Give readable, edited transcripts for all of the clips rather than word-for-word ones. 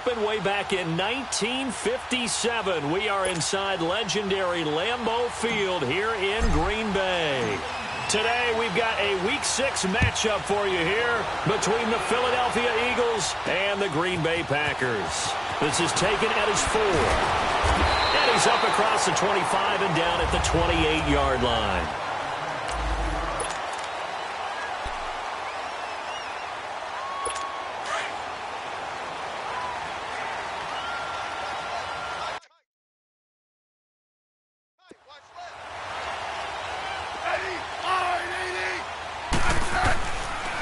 opened way back in 1957. We are inside legendary Lambeau Field here in Green Bay. Today, we've got a Week 6 matchup for you here between the Philadelphia Eagles and the Green Bay Packers. This is taken at his 4. And he's up across the 25 and down at the 28-yard line.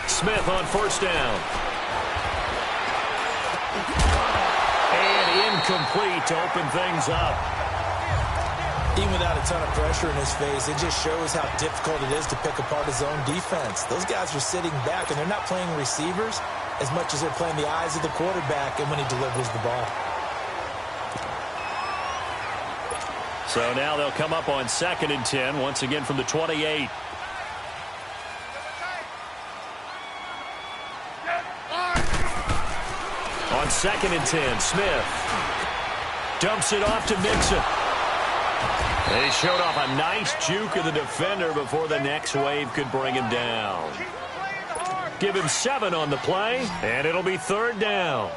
Smith on first down. And incomplete to open things up. Even without a ton of pressure in his face, it just shows how difficult it is to pick apart his own defense. Those guys are sitting back, and they're not playing receivers as much as they're playing the eyes of the quarterback and when he delivers the ball. So now they'll come up on 2nd and 10, once again from the 28. On 2nd and 10, Smith dumps it off to Mixon. And he showed off a nice juke of the defender before the next wave could bring him down. Give him 7 on the play, and it'll be 3rd down.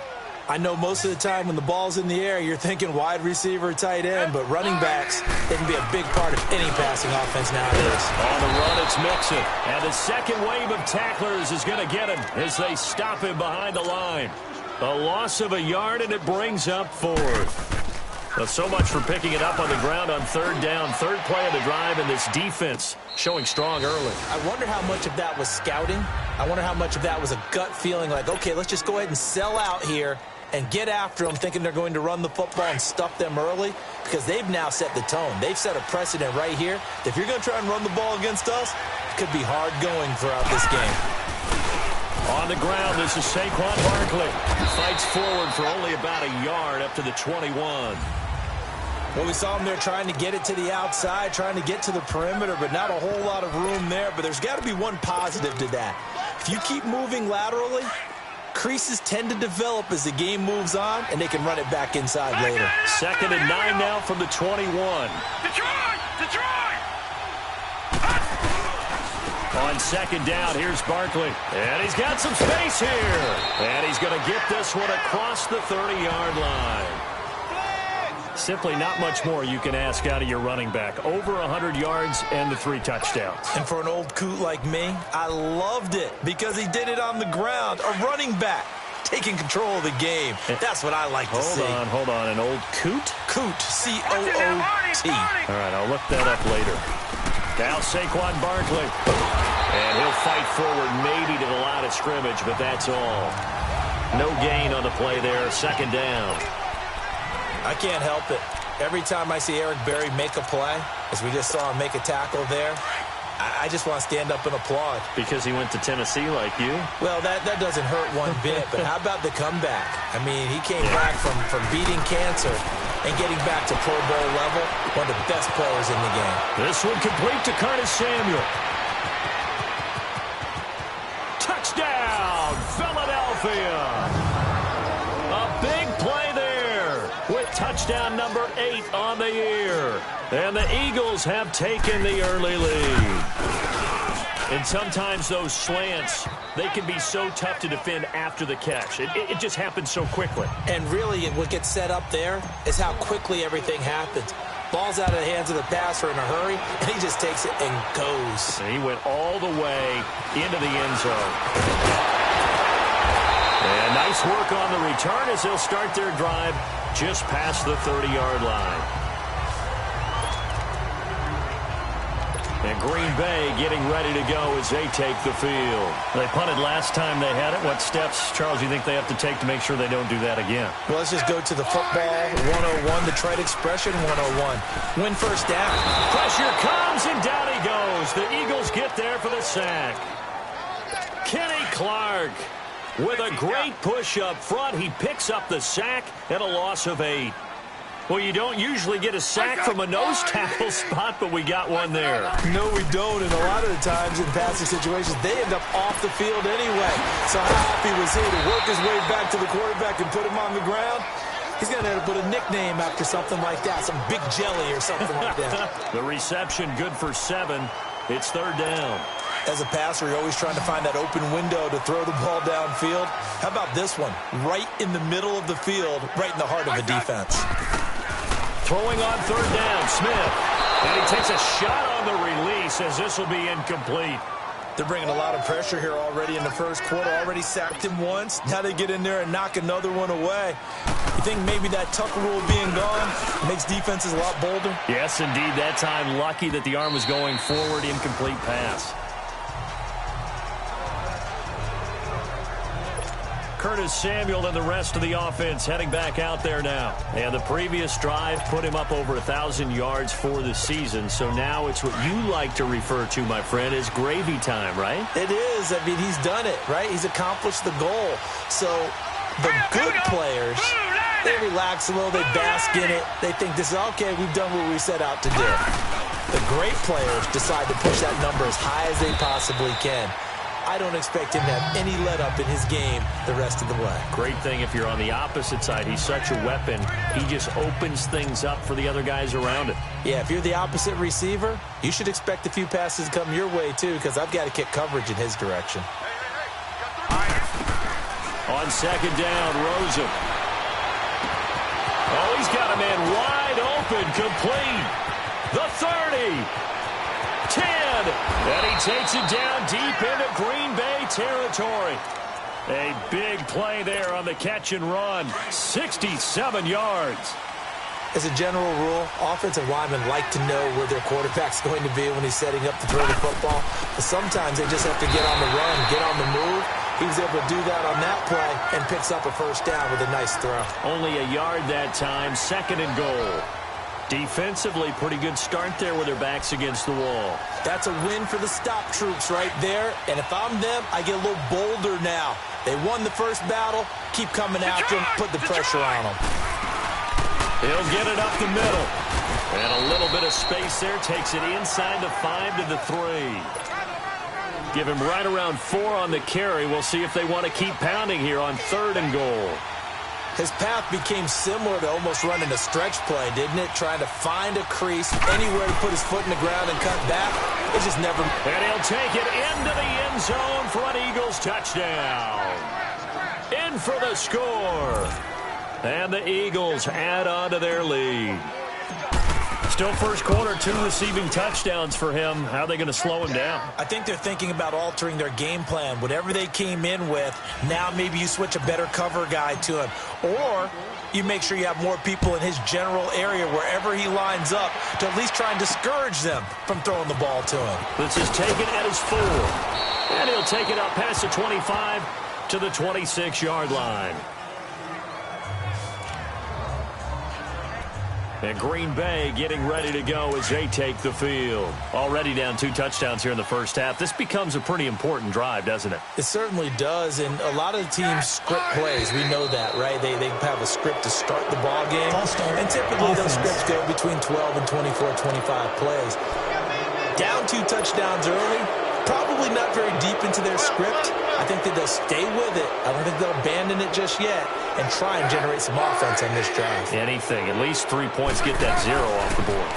I know most of the time when the ball's in the air, you're thinking wide receiver, tight end, but running backs, they can be a big part of any passing offense nowadays. On the run, it's Mixon. And the second wave of tacklers is going to get him as they stop him behind the line. A loss of a yard, and it brings up 4th. So much for picking it up on the ground on 3rd down. 3rd play of the drive, and this defense showing strong early. I wonder how much of that was scouting. I wonder how much of that was a gut feeling like, okay, let's just go ahead and sell out here and get after them, thinking they're going to run the football and stuff them early, because they've now set the tone. They've set a precedent right here. If you're going to try and run the ball against us, it could be hard going throughout this game. On the ground, this is Saquon Barkley. Fights forward for only about a yard up to the 21. Well, we saw him there trying to get it to the outside, trying to get to the perimeter, but not a whole lot of room there. But there's got to be one positive to that. If you keep moving laterally, creases tend to develop as the game moves on, and they can run it back inside later. 2nd and 9 now from the 21. On 2nd down, here's Barkley. And he's got some space here. And he's going to get this one across the 30-yard line. Simply not much more you can ask out of your running back. Over 100 yards and the 3 touchdowns. And for an old coot like me, I loved it because he did it on the ground. A running back taking control of the game. That's what I like to see. Hold on. An old coot? Coot, C-O-O-T. All right, I'll look that up later. Now Saquon Barkley. And he'll fight forward maybe to the line of scrimmage, but that's all. No gain on the play there. 2nd down. I can't help it. Every time I see Eric Berry make a play, as we just saw him make a tackle there, I just want to stand up and applaud. Because he went to Tennessee like you? Well, that doesn't hurt one bit, but how about the comeback? I mean, he came back from beating cancer and getting back to Pro Bowl level, one of the best players in the game. This one complete to Curtis Samuel. Touchdown, Philadelphia! A big play there with touchdown number 8 on the year. And the Eagles have taken the early lead. And sometimes those slants, they can be so tough to defend after the catch. It just happens so quickly. And really, what gets set up there is how quickly everything happens. Ball's out of the hands of the passer in a hurry, and he just takes it and goes. And he went all the way into the end zone. And nice work on the return as they'll start their drive just past the 30-yard line. And Green Bay getting ready to go as they take the field. They punted last time they had it. What steps, Charles, do you think they have to take to make sure they don't do that again? Well, let's just go to the football 101, the trade expression 101. Win first down. Pressure comes, and down he goes. The Eagles get there for the sack. Kenny Clark with a great push up front. He picks up the sack and a loss of 8. Well, you don't usually get a sack from a nose tackle spot, but we got one there. No, we don't, and a lot of the times in passing situations, they end up off the field anyway. So how happy was he to work his way back to the quarterback and put him on the ground? He's going to have to put a nickname after something like that, some Big Jelly or something like that. The reception good for 7. It's third down. As a passer, you're always trying to find that open window to throw the ball downfield. How about this one? Right in the middle of the field, right in the heart of a defense. Throwing on third down, Smith. And he takes a shot on the release as this will be incomplete. They're bringing a lot of pressure here already in the first quarter. Already sacked him once. Now they get in there and knock another one away. You think maybe that tuck rule being gone makes defenses a lot bolder? Yes, indeed. That time lucky that the arm was going forward. Incomplete pass. Curtis Samuel and the rest of the offense heading back out there now. And the previous drive put him up over 1,000 yards for the season. So now it's what you like to refer to, my friend, as gravy time, right? It is. I mean, he's done it, right? He's accomplished the goal. So the good players, they relax a little, they bask in it. They think this is, okay, we've done what we set out to do. The great players decide to push that number as high as they possibly can. I don't expect him to have any let-up in his game the rest of the way. Great thing if you're on the opposite side. He's such a weapon. He just opens things up for the other guys around him. Yeah, if you're the opposite receiver, you should expect a few passes to come your way, too, because I've got to kick coverage in his direction. On second down, Rosen. Oh, he's got a man wide open, complete. The 30. 10, and he takes it down deep into Green Bay territory. A big play there on the catch and run. 67 yards. As a general rule, offensive linemen like to know where their quarterback's going to be when he's setting up to throw the football. But sometimes they just have to get on the run, get on the move. He was able to do that on that play and picks up a first down with a nice throw. Only a yard that time, second and goal. Defensively, pretty good start there with their backs against the wall. That's a win for the stop troops right there. And if I'm them, I get a little bolder now. They won the first battle. Keep coming after them. Put the pressure on them. He'll get it up the middle. And a little bit of space there. Takes it inside the 5 to the 3. Give him right around 4 on the carry. We'll see if they want to keep pounding here on third and goal. His path became similar to almost running a stretch play, didn't it? Trying to find a crease, anywhere to put his foot in the ground and cut back. It just never... And he'll take it into the end zone for an Eagles touchdown. In for the score. And the Eagles add on to their lead. Still first quarter, 2 receiving touchdowns for him. How are they going to slow him down? I think they're thinking about altering their game plan. Whatever they came in with, now maybe you switch a better cover guy to him. Or you make sure you have more people in his general area wherever he lines up to at least try and discourage them from throwing the ball to him. This is taken at his 4. And he'll take it up past the 25 to the 26-yard line. And Green Bay getting ready to go as they take the field. Already down 2 touchdowns here in the first half. This becomes a pretty important drive, doesn't it? It certainly does, and a lot of the teams script plays. We know that, right? They have a script to start the ball game, and typically those scripts go between 12 and 24, 25 plays. Down 2 touchdowns early, probably not very deep into their script. I think that they'll stay with it. I don't think they'll abandon it just yet and try and generate some offense on this drive. Anything. At least 3 points. Get that 0 off the board.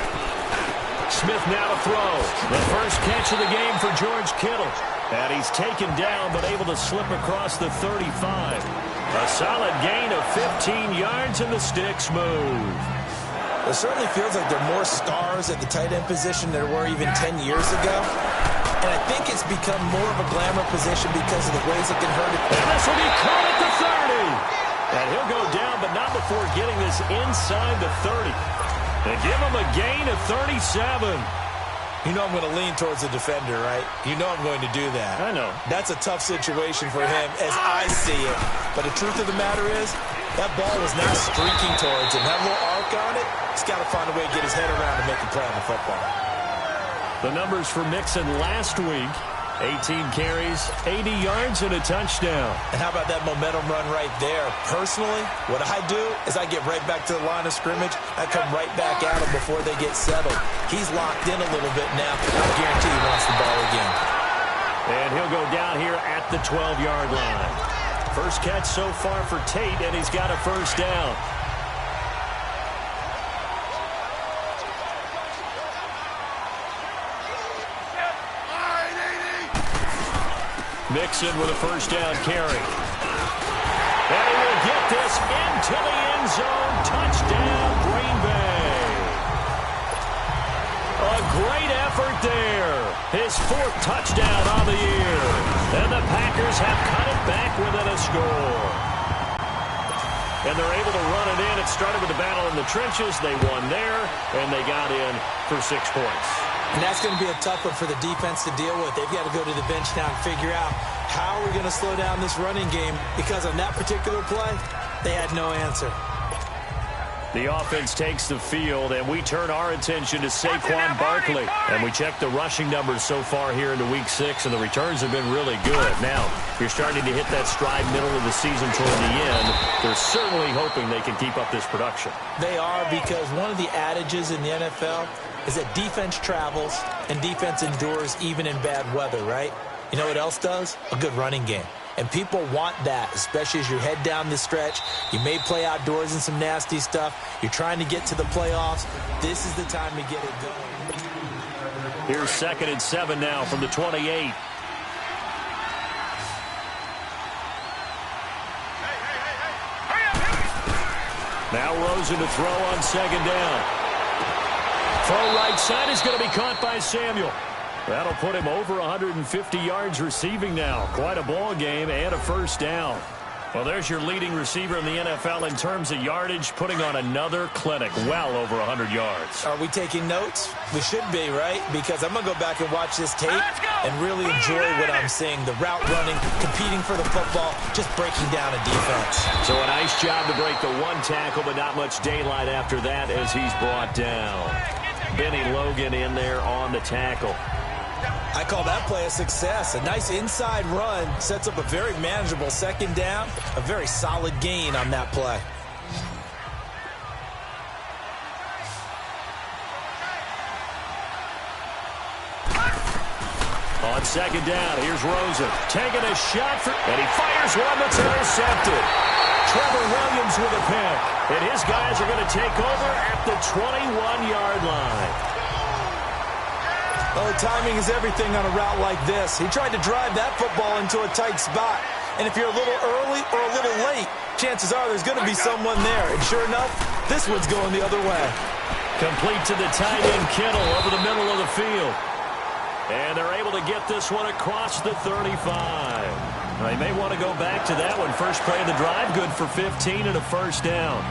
Smith now to throw. The first catch of the game for George Kittle. And he's taken down but able to slip across the 35. A solid gain of 15 yards and the sticks move. It certainly feels like there are more stars at the tight end position than there were even 10 years ago. And I think it's become more of a glamour position because of the ways it can hurt it. And this will be caught at the 30. And he'll go down, but not before getting this inside the 30. And give him a gain of 37. You know I'm going to lean towards the defender, right? You know I'm going to do that. I know. That's a tough situation for him as I see it. But the truth of the matter is, that ball was not streaking towards him. That little arc on it, he's got to find a way to get his head around and make a play on the football. The numbers for Mixon last week, 18 carries, 80 yards, and a touchdown. And how about that momentum run right there? Personally, what I do is I get right back to the line of scrimmage. I come right back at him before they get settled. He's locked in a little bit now. I guarantee he wants the ball again. And he'll go down here at the 12-yard line. First catch so far for Tate, and he's got a first down. Mixon with a first down carry. And he will get this into the end zone. Touchdown, Green Bay. A great effort there. His fourth touchdown on the year. And the Packers have cut it back within a score. And they're able to run it in. It started with a battle in the trenches. They won there, and they got in for 6 points. And that's going to be a tough one for the defense to deal with. They've got to go to the bench now and figure out how we're going to slow down this running game, because on that particular play, they had no answer. The offense takes the field, and we turn our attention to Saquon Barkley. And we check the rushing numbers so far here into Week 6, and the returns have been really good. Now, you're starting to hit that stride middle of the season toward the end. They're certainly hoping they can keep up this production. They are, because one of the adages in the NFL is that defense travels and defense endures even in bad weather, right? You know what else does? A good running game. And people want that, especially as you head down the stretch. You may play outdoors in some nasty stuff. You're trying to get to the playoffs. This is the time to get it going. Here's 2nd and 7 now from the 28. Now Rosen to throw on 2nd down. Throw right side is going to be caught by Samuel. That'll put him over 150 yards receiving now. Quite a ball game and a first down. Well, there's your leading receiver in the NFL in terms of yardage, putting on another clinic, well over 100 yards. Are we taking notes? We should be, right? Because I'm going to go back and watch this tape and really enjoy what I'm seeing. The route running, competing for the football, just breaking down a defense. So a nice job to break the one tackle, but not much daylight after that as he's brought down. Benny Logan in there on the tackle. I call that play a success. A nice inside run sets up a very manageable 2nd down. A very solid gain on that play. On 2nd down, here's Rosen. Taking a shot, and he fires one that's intercepted. Trevor Williams with a pick. And his guys are going to take over at the 21-yard line. Oh, timing is everything on a route like this. He tried to drive that football into a tight spot. And if you're a little early or a little late, chances are there's going to be someone there. And sure enough, this one's going the other way. Complete to the tight end, Kittle, over the middle of the field. And they're able to get this one across the 35. They may want to go back to that one. First play of the drive, good for 15 and a first down.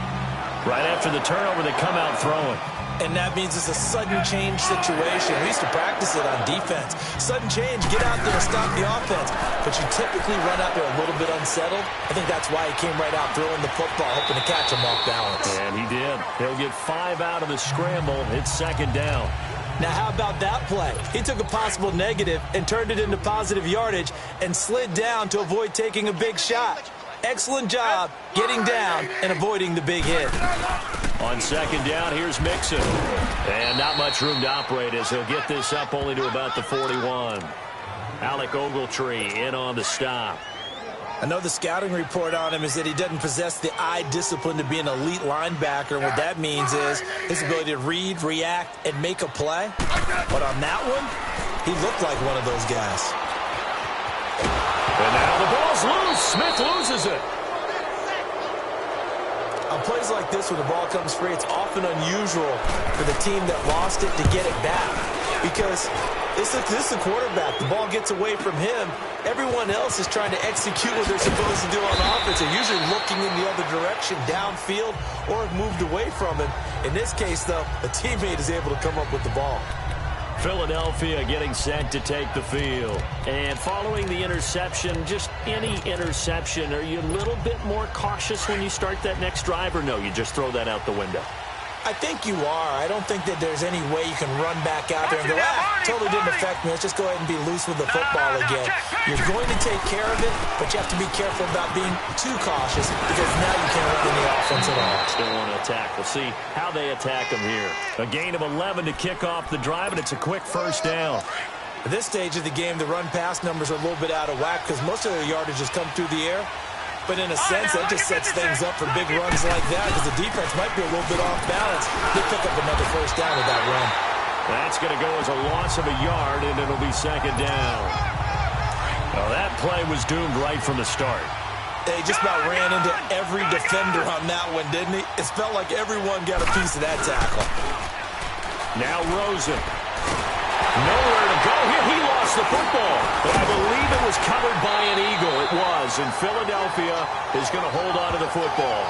Right after the turnover, they come out throwing. And that means it's a sudden change situation. We used to practice it on defense. Sudden change, get out there and stop the offense. But you typically run out there a little bit unsettled. I think that's why he came right out throwing the football, hoping to catch him off balance. And he did. He'll get 5 out of the scramble. It's 2nd down. Now, how about that play? He took a possible negative and turned it into positive yardage and slid down to avoid taking a big shot. Excellent job getting down and avoiding the big hit. On 2nd down, here's Mixon. And not much room to operate as he'll get this up only to about the 41. Alec Ogletree in on the stop. I know the scouting report on him is that he doesn't possess the eye discipline to be an elite linebacker. And what that means is his ability to read, react, and make a play. But on that one, he looked like one of those guys. And now the ball's loose. Smith loses it. On plays like this where the ball comes free, it's often unusual for the team that lost it to get it back. Because this is the quarterback. The ball gets away from him. Everyone else is trying to execute what they're supposed to do on offense. They're usually looking in the other direction, downfield, or have moved away from him. In this case, though, a teammate is able to come up with the ball. Philadelphia getting set to take the field. And following the interception, just any interception, are you a little bit more cautious when you start that next drive, or no, you just throw that out the window? I think you are. I don't think that there's any way you can run back out there and go, totally didn't affect me. Let's just go ahead and be loose with the football again. You're going to take care of it, but you have to be careful about being too cautious because now you can't run any offense at all. Still want to attack. We'll see how they attack them here. A gain of 11 to kick off the drive, and it's a quick first down. At this stage of the game, the run-pass numbers are a little bit out of whack because most of their yardage has come through the air. But in a sense, that just sets things up for big runs like that because the defense might be a little bit off balance. They pick up another first down with that run. That's going to go as a loss of a yard, and it'll be second down. Well, that play was doomed right from the start. They just about ran into every defender on that one, didn't he? It felt like everyone got a piece of that tackle. Now Rosen. Nowhere to go here. He lost the football. But I believe it was covered by an Eagle. It was. And Philadelphia is going to hold on to the football.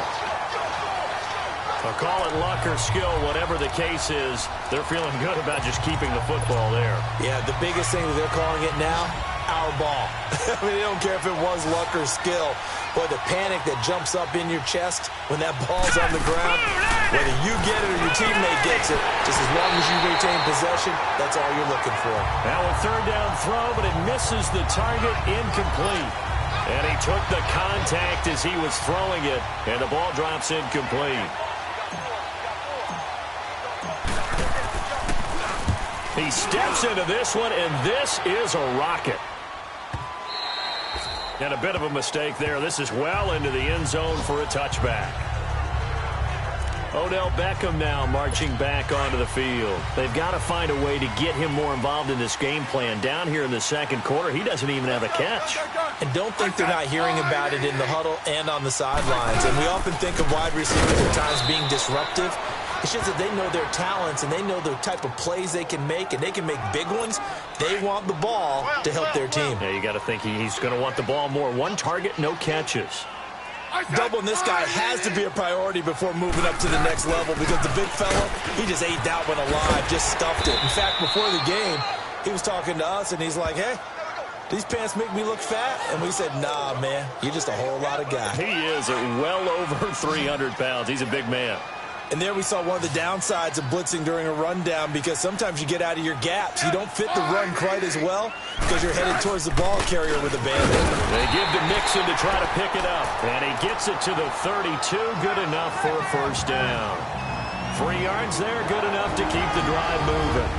I'll call it luck or skill, whatever the case is. They're feeling good about just keeping the football there. Yeah, the biggest thing that they're calling it now, our ball. I mean, they don't care if it was luck or skill. Boy, the panic that jumps up in your chest when that ball's on the ground, whether you get it or your teammate gets it, just as long as you retain possession, that's all you're looking for. Now a third down throw, but it misses the target, incomplete. And he took the contact as he was throwing it, and the ball drops incomplete. He steps into this one, and this is a rocket. And a bit of a mistake there. This is well into the end zone for a touchback. Odell Beckham now marching back onto the field. They've got to find a way to get him more involved in this game plan. Down here in the second quarter, he doesn't even have a catch. And don't think they're not hearing about it in the huddle and on the sidelines. And we often think of wide receivers at times being disruptive. It's just that they know their talents and they know the type of plays they can make, and they can make big ones. They want the ball to help their team. Yeah, you got to think he's going to want the ball more. One target, no catches. Doubling this guy has to be a priority before moving up to the next level because the big fella, he just ate that one alive, just stuffed it. In fact, before the game, he was talking to us, and he's like, hey, these pants make me look fat? And we said, nah, man, you're just a whole lot of guy. He is at well over 300 pounds. He's a big man. And there we saw one of the downsides of blitzing during a rundown because sometimes you get out of your gaps. You don't fit the run quite as well because you're headed towards the ball carrier with a bandit. They give to Mixon to try to pick it up. And he gets it to the 32. Good enough for a first down. 3 yards there, good enough to keep the drive moving.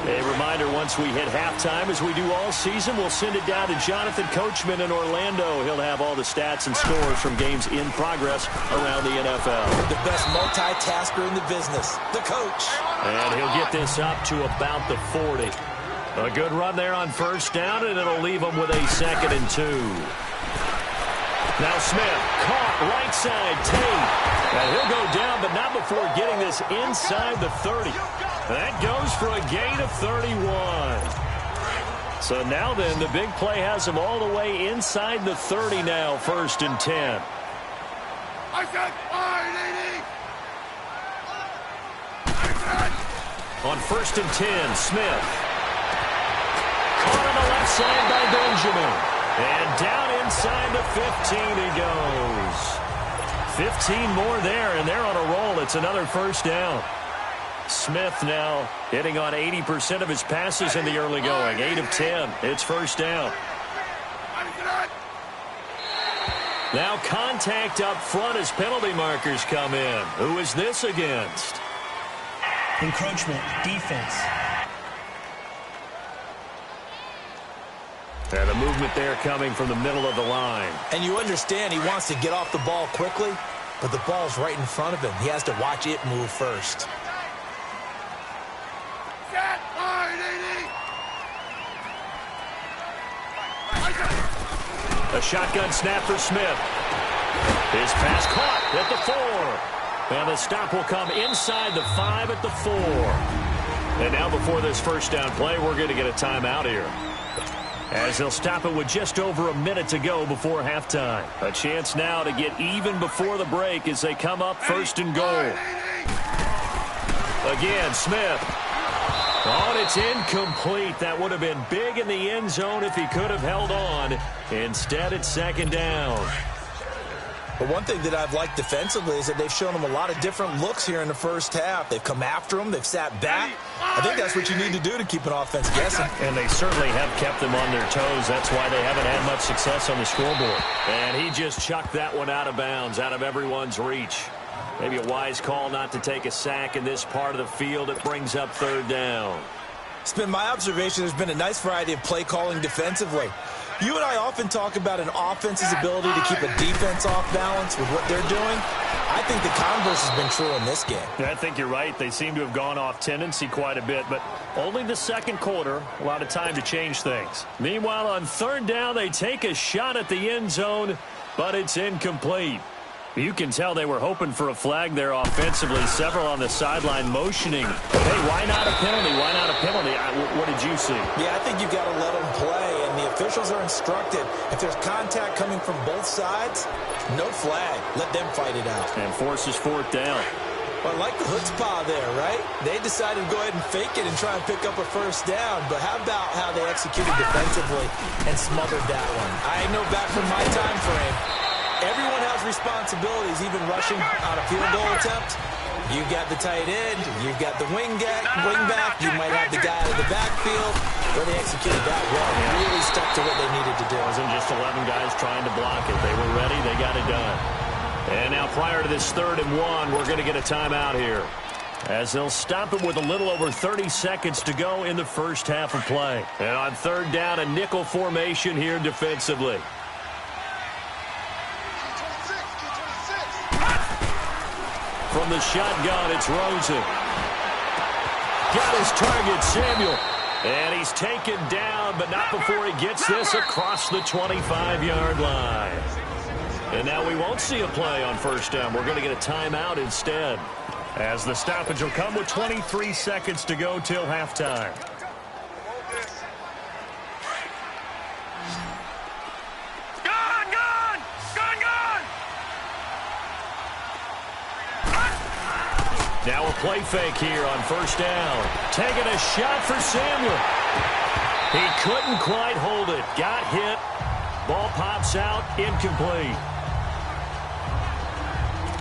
A reminder, once we hit halftime, as we do all season, we'll send it down to Jonathan Coachman in Orlando. He'll have all the stats and scores from games in progress around the NFL. The best multitasker in the business, the coach. And he'll get this up to about the 40. A good run there on first down, and it'll leave him with a 2nd and 2. Now Smith, caught right side, Tate. And he'll go down, but not before getting this inside the 30. That goes for a gain of 31. So now then, the big play has him all the way inside the 30 now, 1st and 10. On 1st and 10, Smith. Caught on the left side by Benjamin. And down inside the 15 he goes. 15 more there, and they're on a roll. It's another first down. Smith now hitting on 80% of his passes in the early going. 8 of 10. It's first down. Now contact up front as penalty markers come in. Who is this against? Encroachment, defense. And the movement there coming from the middle of the line. And you understand he wants to get off the ball quickly, but the ball's right in front of him. He has to watch it move first. A shotgun snap for Smith. His pass caught at the 4. And the stop will come inside the 5 at the 4. And now before this first down play, we're going to get a timeout here, as they'll stop it with just over a minute to go before halftime. A chance now to get even before the break as they come up 1st and goal. Again, Smith. Oh, and it's incomplete. That would have been big in the end zone if he could have held on. Instead, it's 2nd down. But one thing that I've liked defensively is that they've shown them a lot of different looks here in the first half. They've come after them. They've sat back. I think that's what you need to do to keep an offense guessing. And they certainly have kept them on their toes. That's why they haven't had much success on the scoreboard. And he just chucked that one out of bounds, out of everyone's reach. Maybe a wise call not to take a sack in this part of the field. It brings up third down. It's been my observation there's been a nice variety of play calling defensively. You and I often talk about an offense's ability to keep a defense off balance with what they're doing. I think the converse has been true in this game. Yeah, I think you're right. They seem to have gone off tendency quite a bit, but only the second quarter, a lot of time to change things. Meanwhile, on third down, they take a shot at the end zone, but it's incomplete. You can tell they were hoping for a flag there offensively. Several on the sideline motioning. Hey, why not a penalty? Why not a penalty? What did you see? Yeah, I think you've got to let them play, and the officials are instructed. If there's contact coming from both sides, no flag. Let them fight it out. And forces fourth down. Well, I like the chutzpah there, right? They decided to go ahead and fake it and try and pick up a first down, but how about how they executed defensively and smothered that one? I know back from my time frame, everyone has responsibilities, even rushing on a field goal attempt. You've got the tight end, you've got the wingback, you might have the guy out of the backfield. Where they executed that well, really stuck to what they needed to do. It wasn't just 11 guys trying to block it. They were ready, they got it done. And now prior to this 3rd and 1, we're going to get a timeout here, as they'll stop it with a little over 30 seconds to go in the first half of play. And on third down, a nickel formation here defensively. From the shotgun, it's Rosen. Got his target, Samuel. And he's taken down, but not before he gets this across the 25-yard line. And now we won't see a play on first down. We're going to get a timeout instead, as the stoppage will come with 23 seconds to go till halftime. Now a play fake here on first down. Taking a shot for Samuel. He couldn't quite hold it. Got hit. Ball pops out. Incomplete.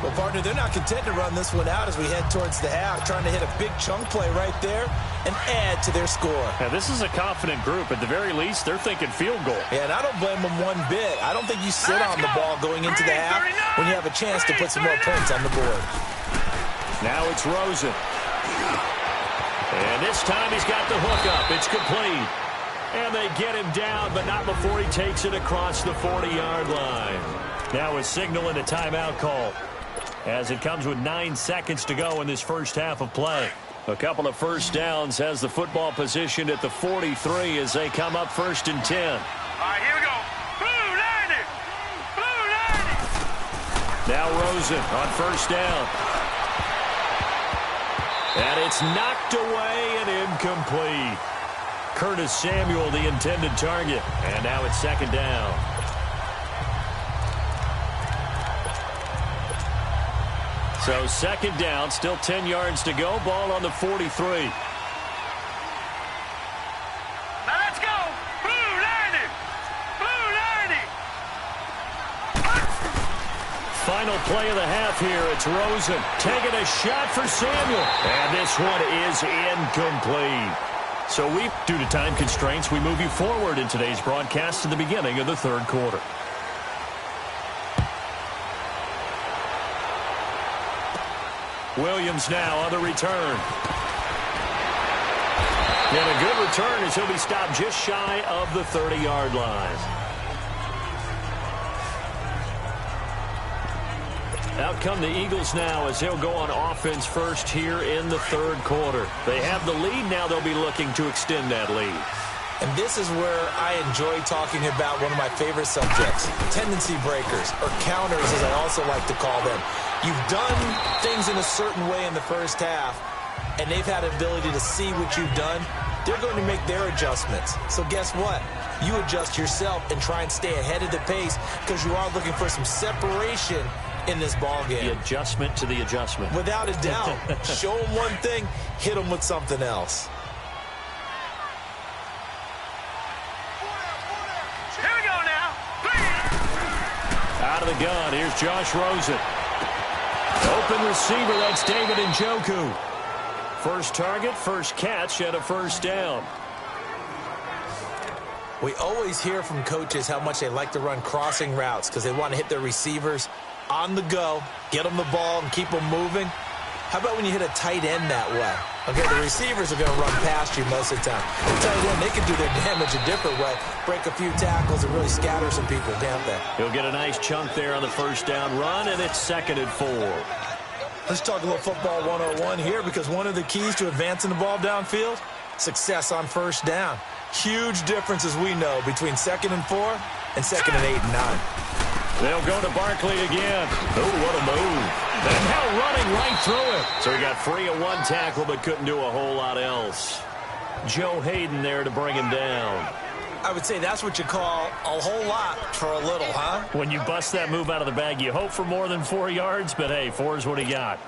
Well, partner, they're not content to run this one out as we head towards the half, trying to hit a big chunk play right there and add to their score. Now, this is a confident group. At the very least, they're thinking field goal. Yeah, and I don't blame them one bit. I don't think you sit on the ball going into the half when you have a chance to put some more points on the board. Now it's Rosen. And this time he's got the hook up. It's complete. And they get him down, but not before he takes it across the 40-yard line. Now a signal and a timeout call, as it comes with 9 seconds to go in this first half of play. A couple of first downs has the football positioned at the 43 as they come up 1st and 10. All right, here we go. Blue line it. Blue line it. Now Rosen on first down. And it's knocked away and incomplete. Curtis Samuel, the intended target. And now it's 2nd down. So 2nd down, still 10 yards to go. Ball on the 43. Now let's go. Blue line it. Blue line it. Final play of the half here. It's Rosen taking a shot for Samuel. And this one is incomplete. So due to time constraints, we move you forward in today's broadcast to the beginning of the 3rd quarter. Williams now on the return. And a good return as he'll be stopped just shy of the 30-yard line. Out come the Eagles now as they'll go on offense first here in the 3rd quarter. They have the lead. Now they'll be looking to extend that lead. And this is where I enjoy talking about one of my favorite subjects, tendency breakers, or counters as I also like to call them. You've done things in a certain way in the first half, and they've had the ability to see what you've done. They're going to make their adjustments. So guess what? You adjust yourself and try and stay ahead of the pace because you are looking for some separation in this ball game. The adjustment to the adjustment. Without a doubt. Show them one thing, hit them with something else. Out of the gun, here's Josh Rosen. Open receiver, that's David Njoku. First target, first catch, and a first down. We always hear from coaches how much they like to run crossing routes because they want to hit their receivers on the go, get them the ball, and keep them moving. How about when you hit a tight end that way? Okay, the receivers are going to run past you most of the time. The tight end, they can do their damage a different way, break a few tackles and really scatter some people, can't they? He'll get a nice chunk there on the first down run, and it's 2nd and 4. Let's talk a little football 101 here because one of the keys to advancing the ball downfield, success on first down. Huge difference, as we know, between 2nd and 4 and 2nd and 8 and 9. They'll go to Barkley again. Oh, what a move. And now running right through it. So he got free of one tackle but couldn't do a whole lot else. Joe Hayden there to bring him down. I would say that's what you call a whole lot for a little, huh? When you bust that move out of the bag, you hope for more than 4 yards, but hey, 4 is what he got.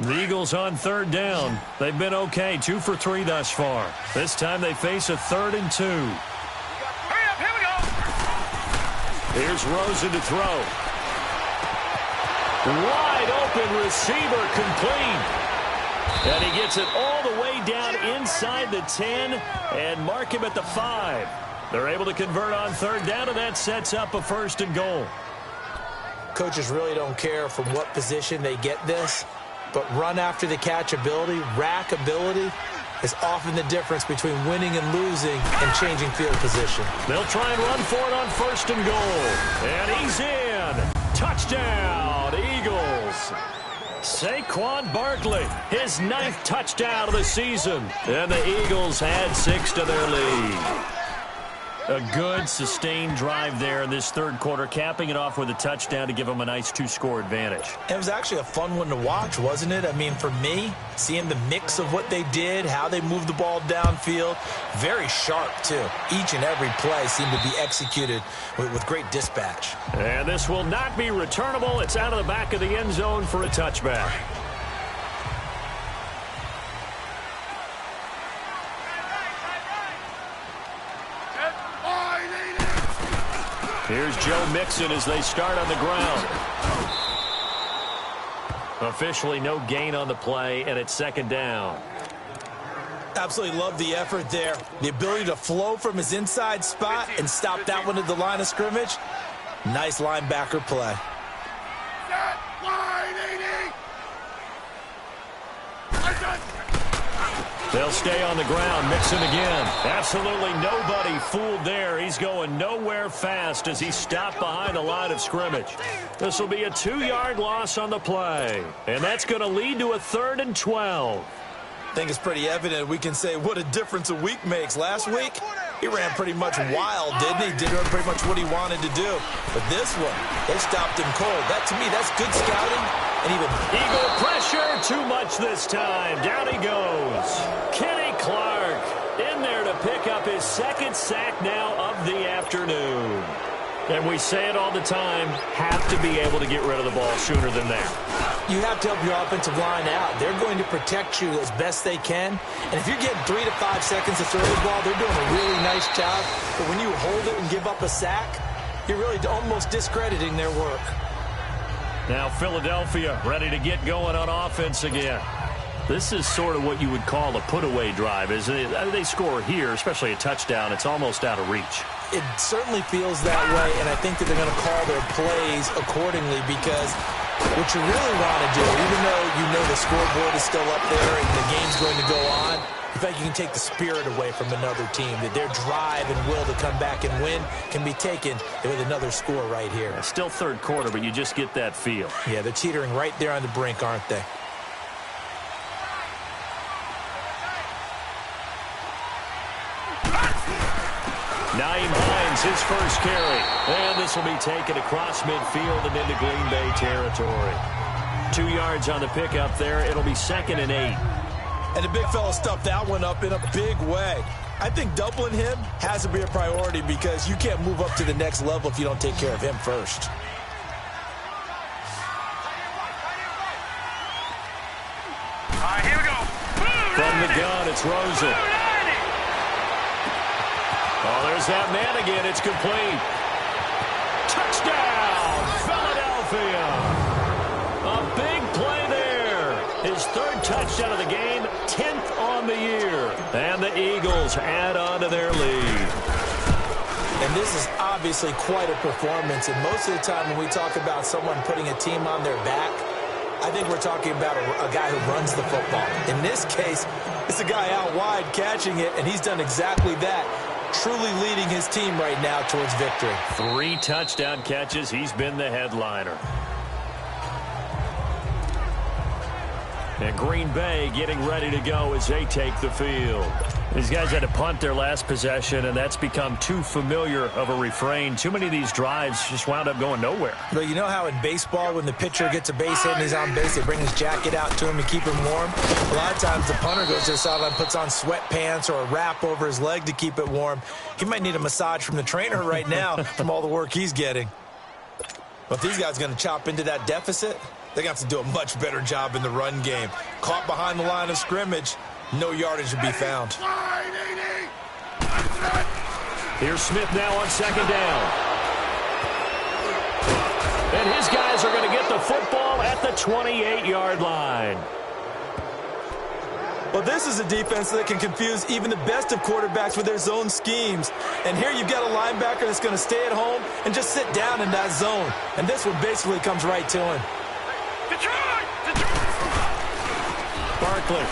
The Eagles on 3rd down. They've been okay, 2 for 3 thus far. This time they face a 3rd and 2. Hurry up, here we go. Here's Rosen to throw. Wide open receiver complete. And he gets it all the way down inside the 10 and mark him at the 5. They're able to convert on 3rd down, and that sets up a 1st and goal. Coaches really don't care from what position they get this, but run after the catch ability, rack ability, is often the difference between winning and losing and changing field position. They'll try and run for it on 1st and goal. And he's in. Touchdown, Eagles. Saquon Barkley, his 9th touchdown of the season. And the Eagles add 6 to their lead. A good, sustained drive there in this 3rd quarter, capping it off with a touchdown to give them a nice 2-score advantage. It was actually a fun one to watch, wasn't it? I mean, for me, seeing the mix of what they did, how they moved the ball downfield, very sharp, too. Each and every play seemed to be executed with great dispatch. And this will not be returnable. It's out of the back of the end zone for a touchback. Here's Joe Mixon as they start on the ground. Officially no gain on the play, and it's 2nd down. Absolutely love the effort there. The ability to flow from his inside spot and stop that one at the line of scrimmage. Nice linebacker play. They'll stay on the ground. Mixon again. Absolutely nobody fooled there. He's going nowhere fast as he stopped behind the line of scrimmage. This will be a 2-yard loss on the play. And that's going to lead to a 3rd and 12. I think it's pretty evident. We can say what a difference a week makes. Last week, he ran pretty much wild, didn't he? Did pretty much what he wanted to do. But this one, they stopped him cold. That, to me, that's good scouting. And even Eagle pressure, too much this time. Down he goes. Kenny Clark in there to pick up his 2nd sack now of the afternoon. And we say it all the time, have to be able to get rid of the ball sooner than that. You have to help your offensive line out. They're going to protect you as best they can. And if you're getting 3 to 5 seconds to throw the ball, they're doing a really nice job. But when you hold it and give up a sack, you're really almost discrediting their work. Now Philadelphia ready to get going on offense again. This is sort of what you would call a put-away drive, isn't it? They score here, especially a touchdown. It's almost out of reach. It certainly feels that way, and I think that they're going to call their plays accordingly because what you really want to do, even though you know the scoreboard is still up there and the game's going to go on, in fact, you can take the spirit away from another team, that their drive and will to come back and win can be taken with another score right here. Still 3rd quarter, but you just get that feel. Yeah, they're teetering right there on the brink, aren't they? Naeem Hines, his first carry. And this will be taken across midfield and into Green Bay territory. 2 yards on the pickup there. It'll be 2nd and 8. And the big fella stuffed that one up in a big way. I think doubling him has to be a priority because you can't move up to the next level if you don't take care of him first. All right, here we go. From the gun, it's Rosen. Oh, there's that man again. It's complete. Touchdown, touchdown of the game, 10th on the year. And the Eagles add on to their lead. And this is obviously quite a performance. And most of the time when we talk about someone putting a team on their back, I think we're talking about a guy who runs the football. In this case, it's a guy out wide catching it, and he's done exactly that, truly leading his team right now towards victory. 3 touchdown catches. He's been the headliner. And Green Bay getting ready to go as they take the field. These guys had to punt their last possession, and that's become too familiar of a refrain. Too many of these drives just wound up going nowhere. But you know how in baseball, when the pitcher gets a base hit and he's on base, they bring his jacket out to him to keep him warm? A lot of times the punter goes to the sideline, puts on sweatpants or a wrap over his leg to keep it warm. He might need a massage from the trainer right now from all the work he's getting. But if these guys are going to chop into that deficit, they're going to have to do a much better job in the run game. Caught behind the line of scrimmage, no yardage to be found. Here's Smith now on second down. And his guys are going to get the football at the 28-yard line. Well, this is a defense that can confuse even the best of quarterbacks with their zone schemes. And here you've got a linebacker that's going to stay at home and just sit down in that zone. And this one basically comes right to him. Barkley.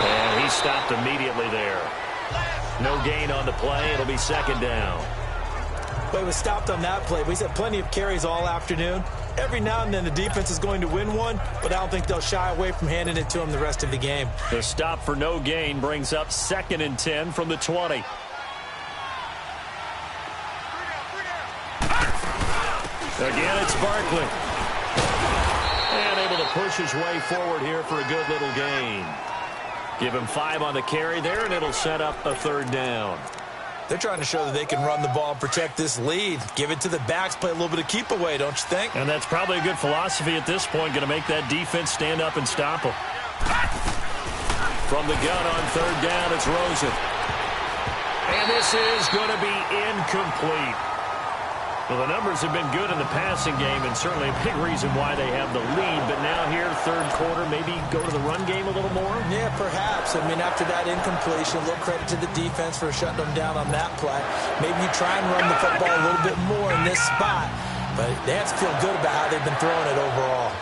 And he stopped immediately there. No gain on the play. It'll be second down. Well, he was stopped on that play, but he's had plenty of carries all afternoon. Every now and then the defense is going to win one, but I don't think they'll shy away from handing it to him the rest of the game. The stop for no gain brings up 2nd and 10 from the 20. Again, it's Barkley. And able to push his way forward here for a good little gain. Give him 5 on the carry there, and it'll set up a 3rd down. They're trying to show that they can run the ball and protect this lead. Give it to the backs, play a little bit of keep away, don't you think? And that's probably a good philosophy at this point, going to make that defense stand up and stop them. From the gun on 3rd down, it's Rosen. And this is going to be incomplete. Well, the numbers have been good in the passing game, and certainly a big reason why they have the lead. But now here, 3rd quarter, maybe go to the run game a little more? Yeah, perhaps. I mean, after that incompletion, a little credit to the defense for shutting them down on that play. Maybe you try and run the football a little bit more in this spot. But they have to feel good about how they've been throwing it overall.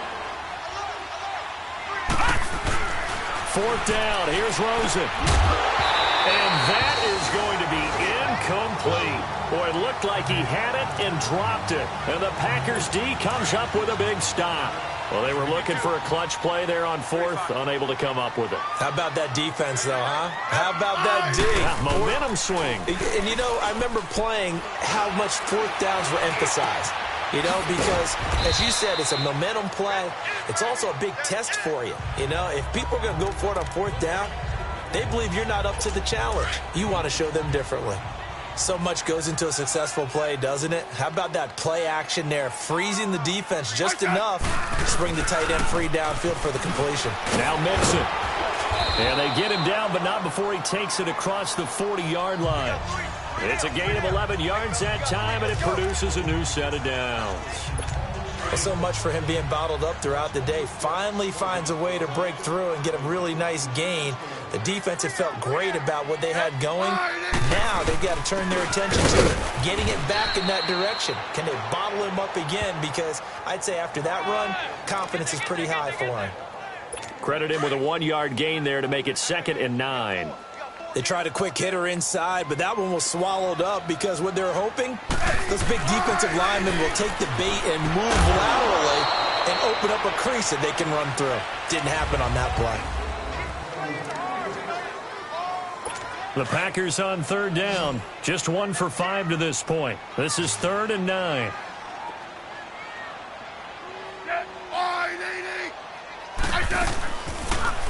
4th down. Here's Rosen. And that is going to be incomplete. Boy, it looked like he had it and dropped it. And the Packers D comes up with a big stop. Well, they were looking for a clutch play there on 4th, unable to come up with it. How about that defense, though, huh? How about that D? Momentum swing. And, you know, I remember playing how much 4th downs were emphasized. You know, because, as you said, it's a momentum play. It's also a big test for you. You know, if people are going to go for it on 4th down, they believe you're not up to the challenge. You want to show them differently. So much goes into a successful play, doesn't it? How about that play action there, freezing the defense just enough to bring the tight end free downfield for the completion. Now Mixon. And they get him down, but not before he takes it across the 40-yard line. It's a gain of 11 yards that time, and it produces a new set of downs. Well, so much for him being bottled up throughout the day. Finally finds a way to break through and get a really nice gain. The defense had felt great about what they had going. Now they've got to turn their attention to getting it back in that direction. Can they bottle him up again? Because I'd say after that run, confidence is pretty high for him. Credit him with a 1-yard gain there to make it 2nd and 9. They tried a quick hitter inside, but that one was swallowed up because what they're hoping, those big defensive linemen will take the bait and move laterally and open up a crease that they can run through. Didn't happen on that play. The Packers on 3rd down. Just 1 for 5 to this point. This is 3rd and 9.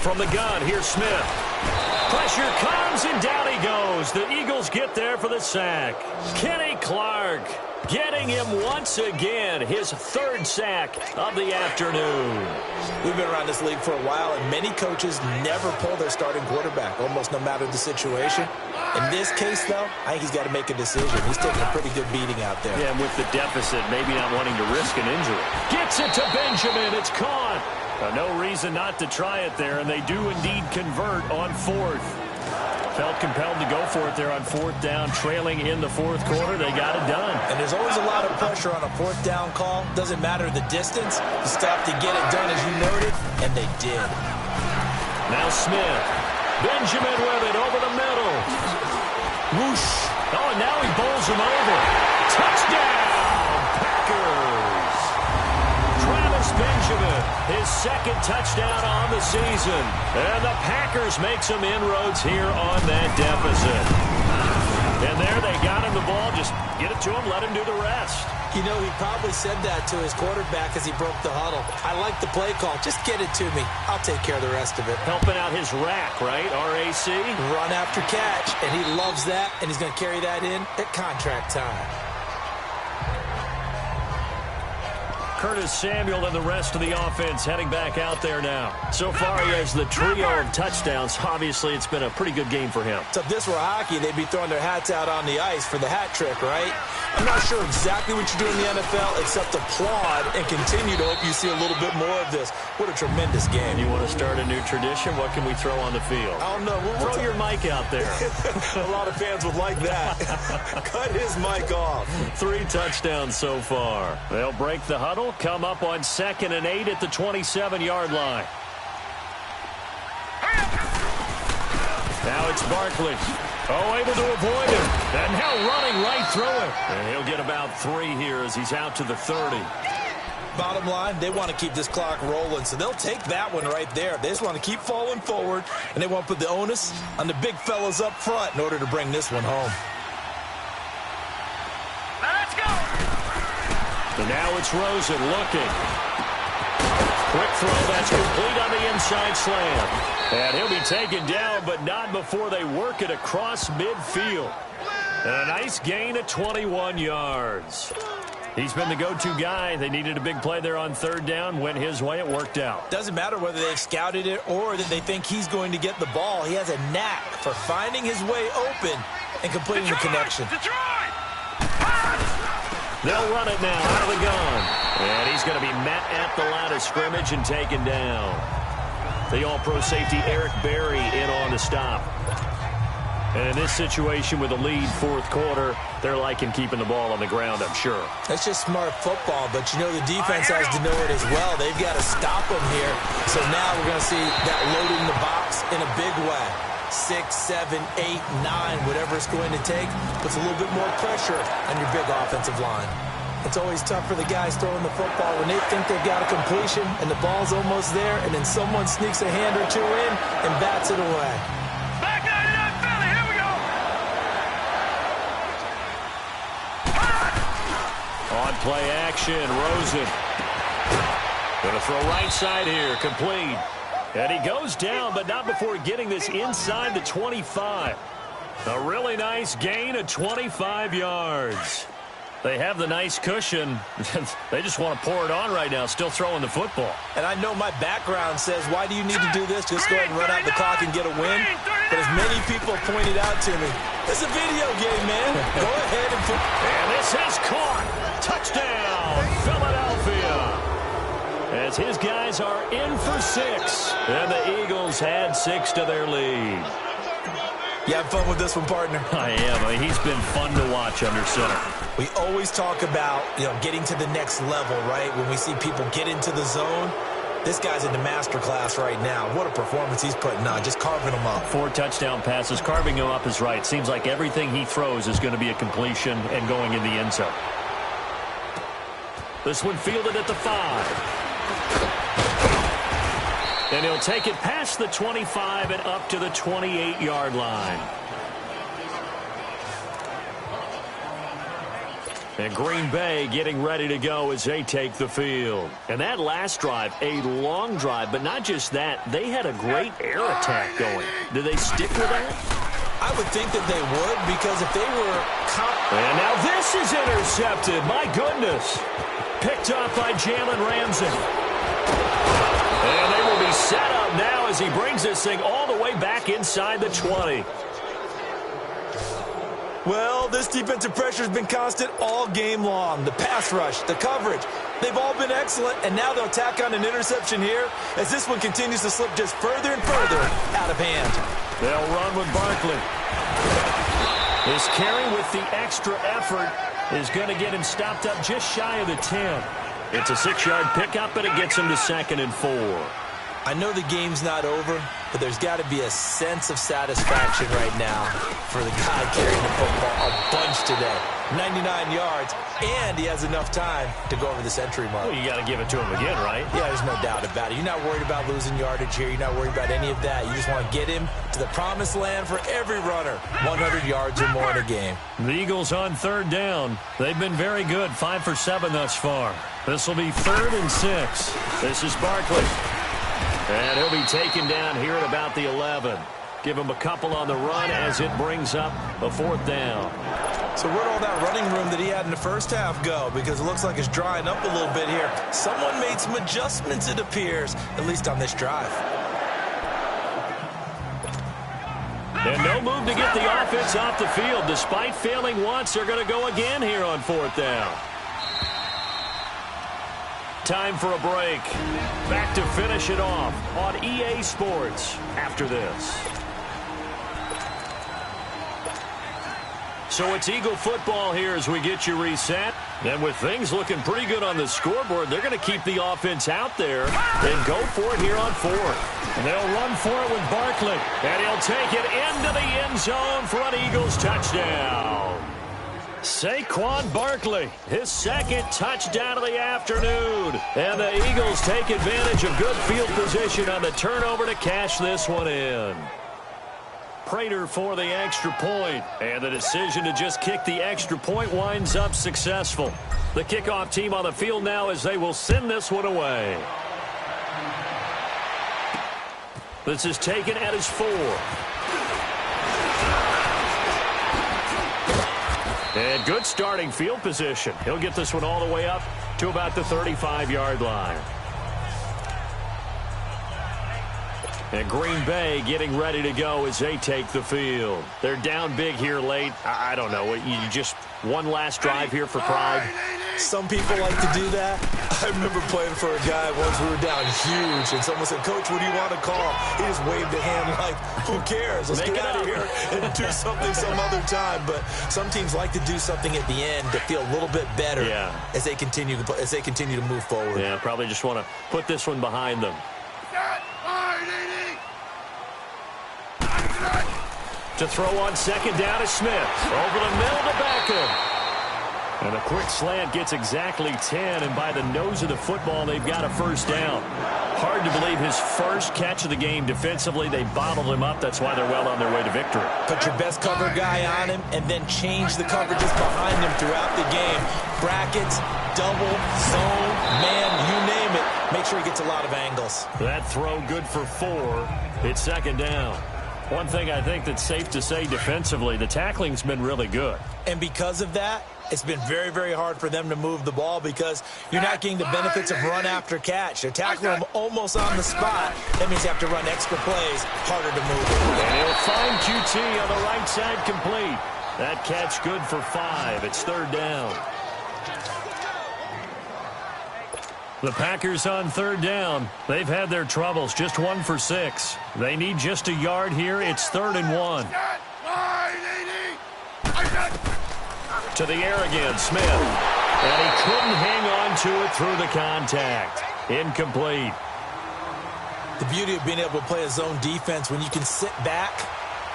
From the gun, here's Smith. Pressure comes, and down he goes. The Eagles get there for the sack. Kenny Clark getting him once again, his 3rd sack of the afternoon. We've been around this league for a while, and many coaches never pull their starting quarterback, almost no matter the situation. In this case, though, I think he's got to make a decision. He's taking a pretty good beating out there. Yeah, and with the deficit, maybe not wanting to risk an injury. Gets it to Benjamin. It's caught. No reason not to try it there, and they do indeed convert on fourth. Felt compelled to go for it there on fourth down, trailing in the fourth quarter. They got it done. And there's always a lot of pressure on a fourth down call. Doesn't matter the distance. You stop to get it done, as you noted, and they did. Now Smith. Benjamin with it over the middle. Whoosh. Oh, and now he bowls him over. Touchdown, Packers. Travis Benjamin, his second touchdown on the season. And the Packers make some inroads here on that deficit. And there they got him the ball. Just get it to him, let him do the rest. You know, he probably said that to his quarterback as he broke the huddle. I like the play call. Just get it to me. I'll take care of the rest of it. Helping out his rack, right? RAC. Run after catch, and he loves that, and he's going to carry that in at contract time. Curtis Samuel and the rest of the offense heading back out there now. So far, he has the trio of touchdowns. Obviously, it's been a pretty good game for him. So if this were hockey, they'd be throwing their hats out on the ice for the hat trick, right? I'm not sure exactly what you do in the NFL except applaud and continue to hope you see a little bit more of this. What a tremendous game. You want to start a new tradition? What can we throw on the field? I don't know. Throw your mic out there. A lot of fans would like that. Cut his mic off. 3 touchdowns so far. They'll break the huddle, come up on 2nd and 8 at the 27-yard line. Now it's Barkley. Oh, able to avoid him. And now running right through it. And he'll get about 3 here as he's out to the 30. Bottom line, they want to keep this clock rolling, so they'll take that one right there. They just want to keep falling forward, and they want to put the onus on the big fellas up front in order to bring this one home. Let's go. And now it's Rosen looking. Quick throw, that's complete on the inside slam. And he'll be taken down, but not before they work it across midfield. And a nice gain of 21 yards. He's been the go-to guy. They needed a big play there on 3rd down. Went his way. It worked out. Doesn't matter whether they've scouted it or that they think he's going to get the ball. He has a knack for finding his way open and completing the connection. They'll run it now out of the gun. And he's going to be met at the line of scrimmage and taken down. The all-pro safety Eric Berry in on to stop. And in this situation with a lead 4th quarter, they're liking keeping the ball on the ground, I'm sure. That's just smart football, but you know the defense has to know it as well. They've got to stop them here. So now we're going to see that loading the box in a big way. 6, 7, 8, 9, whatever it's going to take, puts a little bit more pressure on your big offensive line. It's always tough for the guys throwing the football when they think they've got a completion and the ball's almost there, and then someone sneaks a hand or two in and bats it away. Back 99 Philly, here we go. On play action, Rosen. Going to throw right side here, complete. And he goes down, but not before getting this inside the 25. A really nice gain of 25 yards. They have the nice cushion. They just want to pour it on right now, still throwing the football. And I know my background says, why do you need to do this? Just go ahead and run out the clock and get a win. But as many people have pointed out to me, it's a video game, man. Go ahead and put... And this is caught. Touchdown, Philadelphia. As his guys are in for 6. And the Eagles had 6 to their lead. You have fun with this one, partner? I am. I mean, he's been fun to watch under center. We always talk about, getting to the next level, right? When we see people get into the zone, this guy's in the master class right now. What a performance he's putting on, just carving them up. 4 touchdown passes. Carving him up is right. Seems like everything he throws is going to be a completion and going in the end zone. This one fielded at the 5. And he'll take it past the 25 and up to the 28-yard line. And Green Bay getting ready to go as they take the field. And that last drive, a long drive, but not just that. They had a great air attack going. Do they stick with that? I would think that they would, because if they were... And now this is intercepted. My goodness. Picked up by Jalen Ramsey. And they will be set up now as he brings this thing all the way back inside the 20. Well, this defensive pressure has been constant all game long. The pass rush, the coverage, they've all been excellent, and now they'll tack on an interception here as this one continues to slip just further and further out of hand. They'll run with Barkley. His carry with the extra effort is going to get him stopped up just shy of the 10. It's a 6-yard pickup, and it gets him to 2nd and 4. I know the game's not over, but there's got to be a sense of satisfaction right now for the guy carrying the football a bunch today. 99 yards, and he has enough time to go over the century mark. Well, you got to give it to him again, right? Yeah, there's no doubt about it. You're not worried about losing yardage here. You're not worried about any of that. You just want to get him to the promised land for every runner. 100 yards or more in a game. The Eagles on 3rd down. They've been very good, 5 for 7 thus far. This will be 3rd and 6. This is Barkley. And he'll be taken down here at about the 11. Give him a couple on the run as it brings up a 4th down. So where'd all that running room that he had in the first half go? Because it looks like it's drying up a little bit here. Someone made some adjustments, it appears, at least on this drive. And no move to get the offense off the field. Despite failing once, they're going to go again here on 4th down. Time for a break. Back to finish it off on EA Sports after this. So it's Eagle football here as we get you reset. And with things looking pretty good on the scoreboard, they're going to keep the offense out there and go for it here on 4th. And they'll run for it with Barkley. And he'll take it into the end zone for an Eagles touchdown. Saquon Barkley, his 2nd touchdown of the afternoon. And the Eagles take advantage of good field position on the turnover to cash this one in. Prater for the extra point. And the decision to just kick the extra point winds up successful. The kickoff team on the field now as they will send this one away. This is taken at his 4. And good starting field position. He'll get this one all the way up to about the 35-yard line. And Green Bay getting ready to go as they take the field. They're down big here late. I don't know. You just one last drive here for pride. Some people like to do that. I remember playing for a guy once we were down huge, and someone said, "Coach, what do you want to call?" He just waved a hand like, who cares? Let's get out of here and do something some other time. But some teams like to do something at the end to feel a little bit better as they continue to move forward. Yeah, probably just want to put this one behind them. To throw on 2nd down is Smith. Over the middle to Beckham. And a quick slant gets exactly 10, and by the nose of the football, they've got a 1st down. Hard to believe his first catch of the game defensively. They bottled him up. That's why they're well on their way to victory. Put your best cover guy on him and then change the coverages behind him throughout the game. Brackets, double, zone, man, you name it. Make sure he gets a lot of angles. That throw good for 4. It's 2nd down. One thing I think that's safe to say defensively, the tackling's been really good. And because of that, it's been very, very hard for them to move the ball because you're not getting the benefits of run after catch. They're tackling them almost on the spot. That means you have to run extra plays, harder to move it. And he'll find QT on the right side complete. That catch good for 5. It's 3rd down. The Packers on 3rd down. They've had their troubles, just 1 for 6. They need just a yard here. It's 3rd and 1. To the air again, Smith. And he couldn't hang on to it through the contact. Incomplete. The beauty of being able to play a zone defense when you can sit back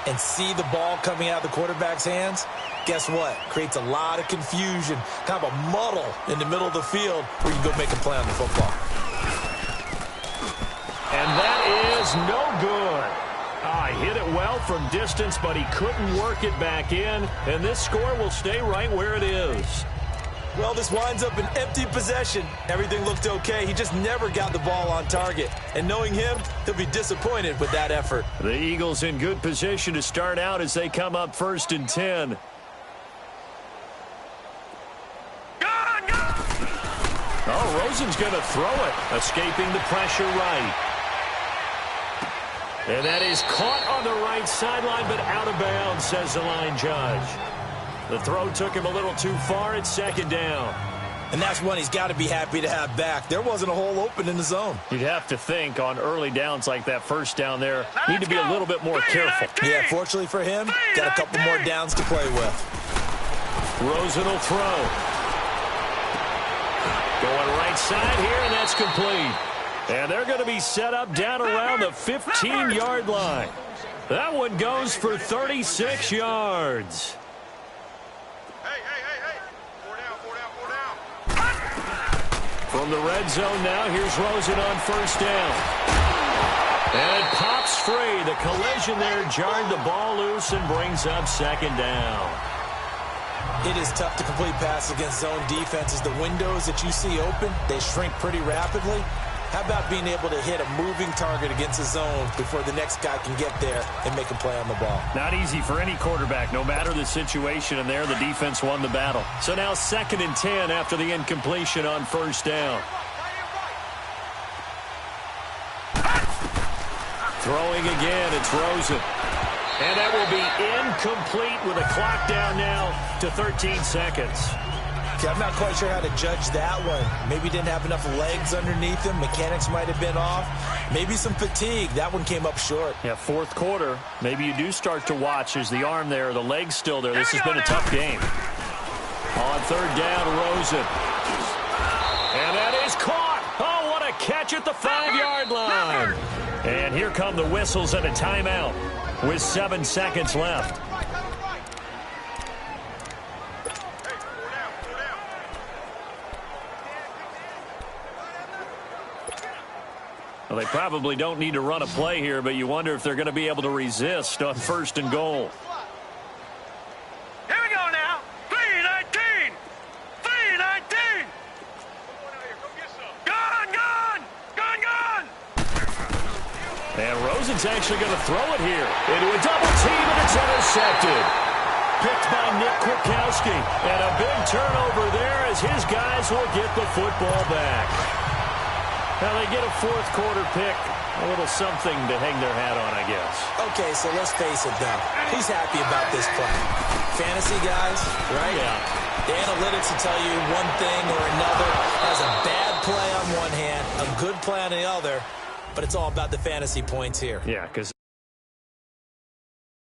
and see the ball coming out of the quarterback's hands, guess what? Creates a lot of confusion, kind of a muddle in the middle of the field where you can go make a play on the football. And that is no good. Hit it well from distance, but he couldn't work it back in, and this score will stay right where it is. Well, this winds up an empty possession. Everything looked okay. He just never got the ball on target. And knowing him, he'll be disappointed with that effort. The Eagles in good position to start out as they come up 1st and 10. Oh, Rosen's going to throw it, escaping the pressure right. And that is caught on the right sideline, but out of bounds, says the line judge. The throw took him a little too far. It's second down. And that's one he's got to be happy to have back. There wasn't a hole open in the zone. You'd have to think on early downs like that first down there, need to be a little bit more careful. Yeah, fortunately for him, got a couple more downs to play with. Rosen will throw. Going right side here, and that's complete. And they're going to be set up down around the 15-yard line. That one goes for 36 yards. From the red zone now, here's Rosen on first down. And it pops free. The collision there jarred the ball loose and brings up second down. It is tough to complete passes against zone defenses. The windows that you see open, they shrink pretty rapidly. How about being able to hit a moving target against a zone before the next guy can get there and make a play on the ball? Not easy for any quarterback, no matter the situation, and there the defense won the battle. So now 2nd and 10 after the incompletion on first down. Throwing again, it's Rosen. And that will be incomplete with a clock down now to 13 seconds. Okay, I'm not quite sure how to judge that one. Maybe didn't have enough legs underneath him. Mechanics might have been off. Maybe some fatigue. That one came up short. Yeah, fourth quarter. Maybe you do start to watch as the arm there, the leg's still there. This has been a tough game. On third down, Rosen. And that is caught. Oh, what a catch at the 5-yard line. And here come the whistles and a timeout with 7 seconds left. Well, they probably don't need to run a play here, but you wonder if they're going to be able to resist on 1st and goal. Here we go now. 3-19. 3-19. Gone, gone. Gone, gone. And Rosen's actually going to throw it here into a double team, and it's intercepted. Picked by Nick Kwiatkowski. And a big turnover there as his guys will get the football back. Now they get a fourth quarter pick. A little something to hang their hat on, I guess. Okay, so let's face it, though. Who's happy about this play? Fantasy guys, right? Yeah. The analytics will tell you one thing or another. Has a bad play on one hand, a good play on the other, but it's all about the fantasy points here. Yeah, because